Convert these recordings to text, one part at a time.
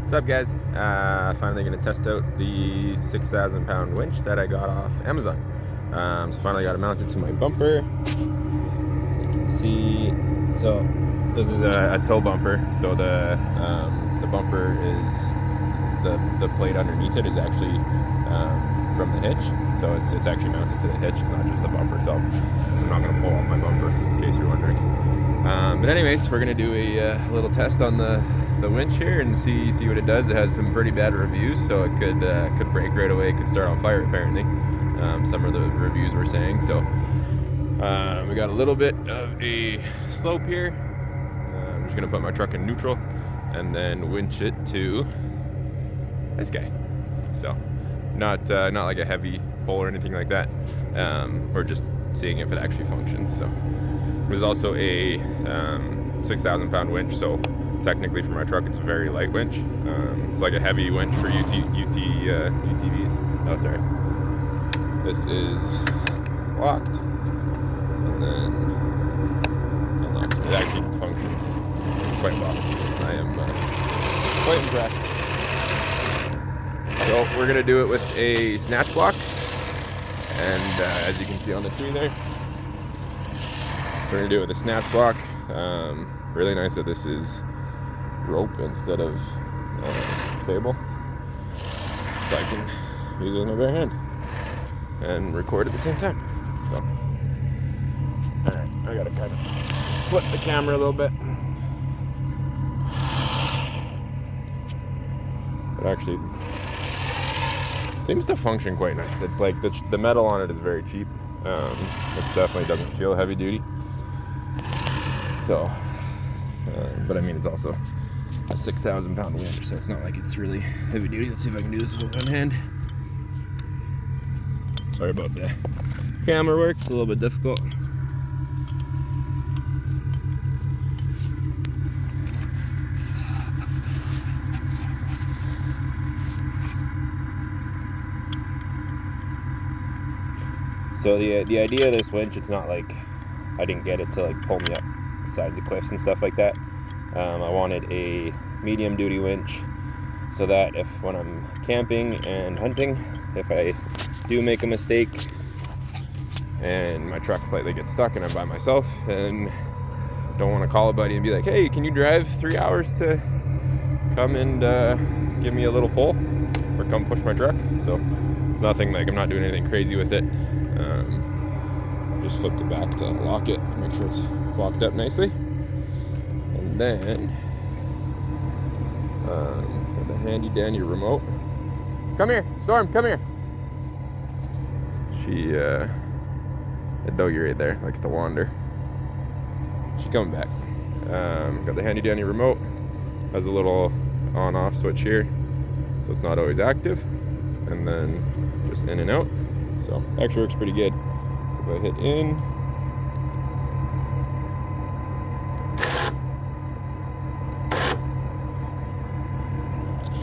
What's up, guys? Finally gonna test out the 6,000 pound winch that I got off Amazon. So finally got it mounted to my bumper. You can see, so this is a tow bumper. So the bumper is, the plate underneath it is actually from the hitch. So it's actually mounted to the hitch. It's not just the bumper. So I'm not gonna pull off my bumper, in case you're wondering. But anyways, we're gonna do a little test on the winch here and see what it does. It has some pretty bad reviews, so it could break right away. It could start on fire apparently. Some of the reviews were saying. So we got a little bit of a slope here. I'm just gonna put my truck in neutral and then winch it to this guy. So not like a heavy pull or anything like that. We're just seeing if it actually functions. So there's also a 6,000 pound winch, so technically for my truck it's a very light winch. It's like a heavy winch for UTVs. Oh, sorry. This is locked and then unlocked. It actually functions quite well. I am quite impressed. So we're gonna do it with a snatch block, and as you can see on the tree there, we're gonna do it with a snatch block. Really nice that this is rope instead of cable, so I can use it with my bare hand and record at the same time. So, all right, I gotta kind of flip the camera a little bit. So it actually seems to function quite nice. It's like the metal on it is very cheap. It definitely doesn't feel heavy duty. So, but I mean, it's also a 6,000 pound winch, so it's not like it's really heavy duty. Let's see if I can do this with one hand. Sorry about the camera work, it's a little bit difficult. So the idea of this winch, it's not like I didn't get it to like pull me up the sides of cliffs and stuff like that. I wanted a medium duty winch so that if when I'm camping and hunting, if I do make a mistake and my truck slightly gets stuck and I'm by myself and don't want to call a buddy and be like, hey, can you drive 3 hours to come and give me a little pull or come push my truck? So it's nothing like, I'm not doing anything crazy with it. Just flipped it back to lock it, make sure it's locked up nicely. And then got the handy dandy remote. Come here, Storm, come here. She, that doggy right there likes to wander. She's coming back. Got the handy dandy remote. Has a little on-off switch here, so it's not always active. And then just in and out. So actually works pretty good. So if I hit in,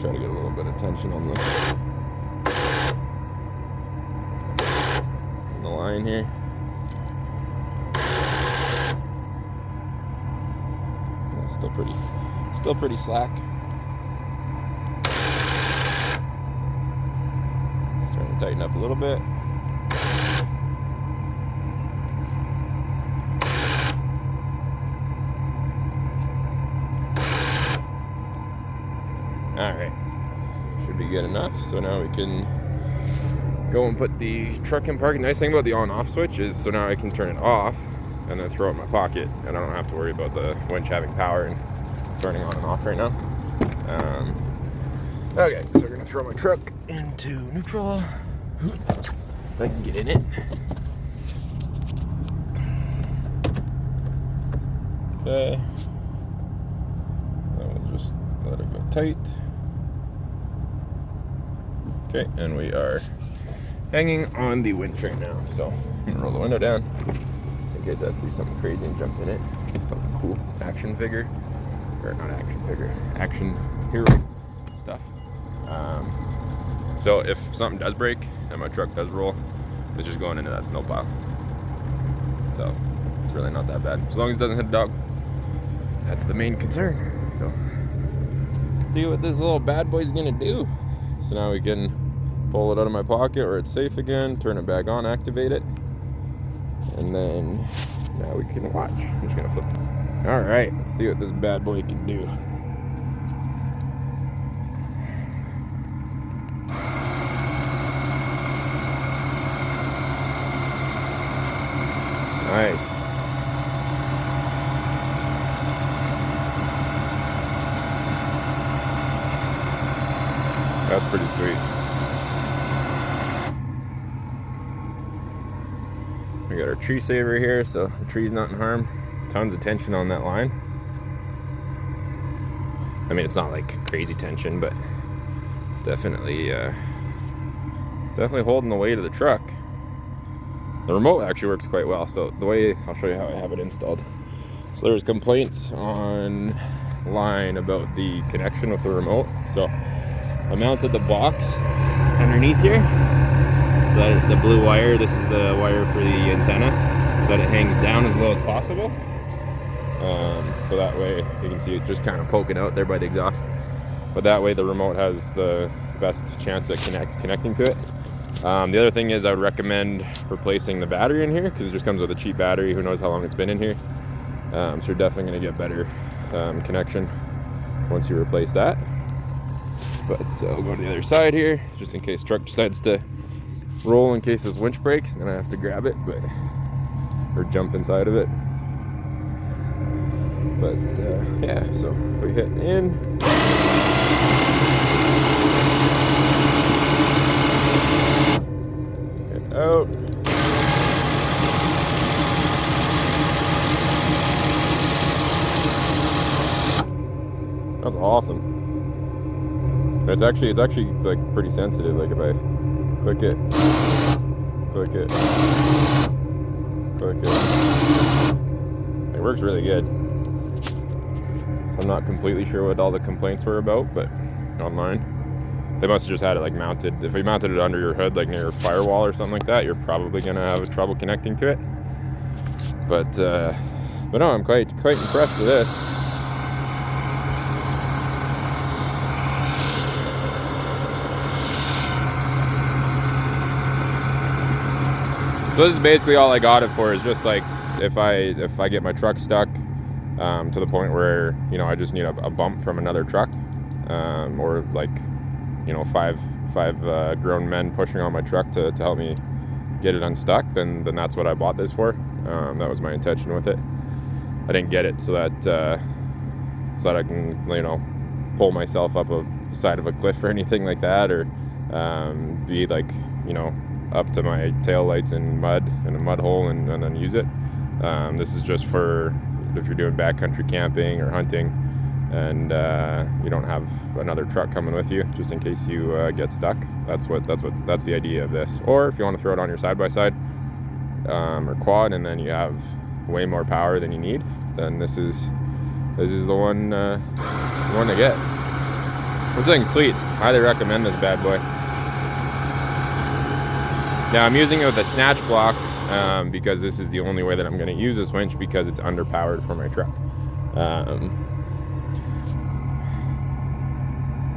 try to get a little bit of tension on the line here. That's still pretty slack. Starting to tighten up a little bit. All right, should be good enough. So now we can go and put the truck in park. The nice thing about the on-off switch is, so now I can turn it off and then throw it in my pocket, and I don't have to worry about the winch having power and turning on and off right now. Okay, so we're gonna throw my truck into neutral. I can get in it. Okay, then we'll just let it go tight. Okay, and we are hanging on the winch right now. So I'm gonna roll the window down in case I have to do something crazy and jump in it. Something cool, action figure, or not action figure, action hero stuff. So if something does break and my truck does roll, it's just going into that snow pile. So it's really not that bad, as long as it doesn't hit a dog. That's the main concern. So let's see what this little bad boy's gonna do. So now we can pull it out of my pocket where it's safe again, turn it back on, activate it, and then now we can watch. I'm just gonna flip it. All right, let's see what this bad boy can do. Nice. That's pretty sweet. We got our tree saver here, so the tree's not in harm. Tons of tension on that line. I mean, it's not like crazy tension, but it's definitely holding the weight of the truck. The remote actually works quite well. So the way, I'll show you how I have it installed. So there's complaints online about the connection with the remote. So I mounted the box underneath here. So that the blue wire, this is the wire for the antenna, so that it hangs down as low as possible. So that way you can see it just kind of poking out there by the exhaust. But that way the remote has the best chance at connecting to it. The other thing is I would recommend replacing the battery in here, because it just comes with a cheap battery. Who knows how long it's been in here. So you're definitely going to get better connection once you replace that. But I'll go to the other side here, just in case truck decides to roll in case this winch breaks, and then I have to grab it, or jump inside of it. But yeah, so if we hit in, hit out. That's awesome. It's actually like pretty sensitive. Like if I click it, it works really good. So I'm not completely sure what all the complaints were about, but online they must have just had it like mounted. If you mounted it under your hood, like near a firewall or something like that, you're probably gonna have trouble connecting to it. But no, I'm quite impressed with this. So this is basically all I got it for, is just like if I get my truck stuck to the point where, you know, I just need a bump from another truck, or like, you know, five grown men pushing on my truck to help me get it unstuck, then that's what I bought this for. That was my intention with it. I didn't get it so that I can, you know, pull myself up a side of a cliff or anything like that, or be like, you know, up to my tail lights in a mud hole and then use it. This is just for if you're doing backcountry camping or hunting, and you don't have another truck coming with you, just in case you get stuck. That's the idea of this. Or if you want to throw it on your side-by-side or quad, and then you have way more power than you need, then this is the one to get. This thing's sweet. Highly recommend this bad boy. Now I'm using it with a snatch block because this is the only way that I'm going to use this winch, because it's underpowered for my truck.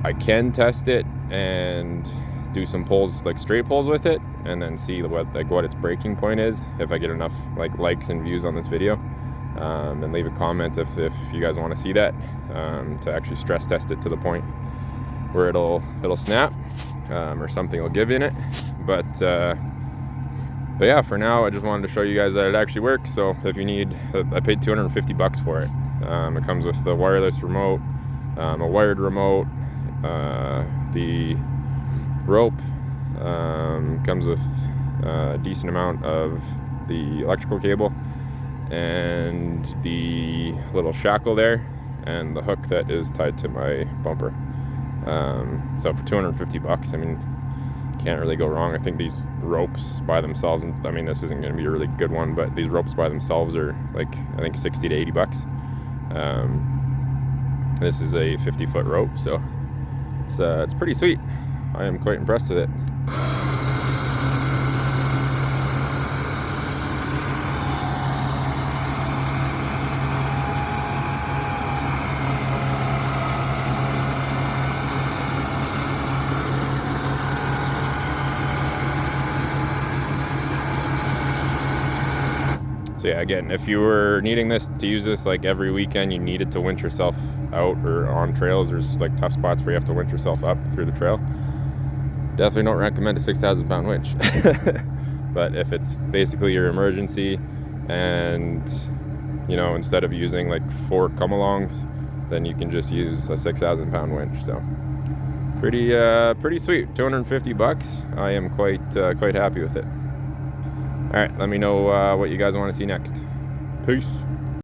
I can test it and do some pulls, like straight pulls with it, and then see what its breaking point is if I get enough likes and views on this video. And leave a comment if you guys want to see that, to actually stress test it to the point where it'll snap, or something will give in it. But yeah, for now I just wanted to show you guys that it actually works. So if you need, I paid $250 for it. It comes with the wireless remote, a wired remote, the rope, comes with a decent amount of the electrical cable, and the little shackle there, and the hook that is tied to my bumper. So for $250, I mean, can't really go wrong. I think these ropes by themselves, I mean, this isn't going to be a really good one, but these ropes by themselves are like, I think 60 to 80 bucks. This is a 50-foot rope, so it's pretty sweet. I am quite impressed with it. So yeah, again, if you were needing this to use this like every weekend, you needed to winch yourself out or on trails, there's like tough spots where you have to winch yourself up through the trail, definitely don't recommend a 6,000 pound winch. But if it's basically your emergency and, you know, instead of using like 4 come-alongs, then you can just use a 6,000 pound winch. So pretty sweet. $250. I am quite happy with it. All right, let me know what you guys want to see next. Peace.